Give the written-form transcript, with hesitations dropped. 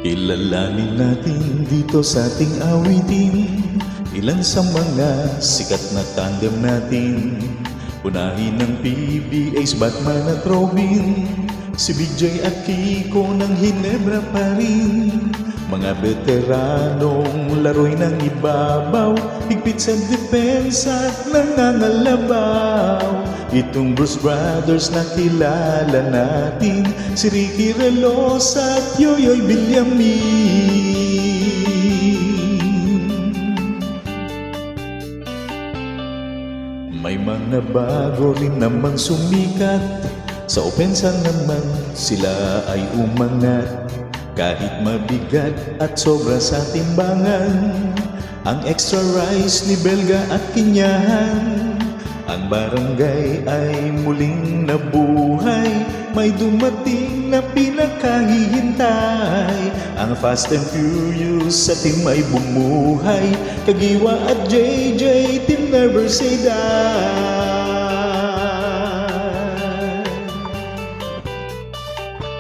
Kilalanin natin dito sa ating awitin ilan sa mga sikat na tandem natin. Unahin ng PBA's Batman at Robin, si BJ at Kiko ng Hinebra pa rin. Mga veteranong laro'y ng ibabaw, higpit sa depensa at nangangalabaw. Itong Bruce Brothers na kilala natin, si Ricky Relosa at Yoyoy Villamin. May mga bago rin namang sumikat, sa opensa naman sila ay umangat. Kahit mabigat at sobra sa timbangan, ang extra rice ni Belga at Kinyahan. Ang barangay ay muling nabuhay, may dumating na pinakahihintay. Ang Fast and Furious sa team ay bumuhay, Kagiwa at JJ, team never say die.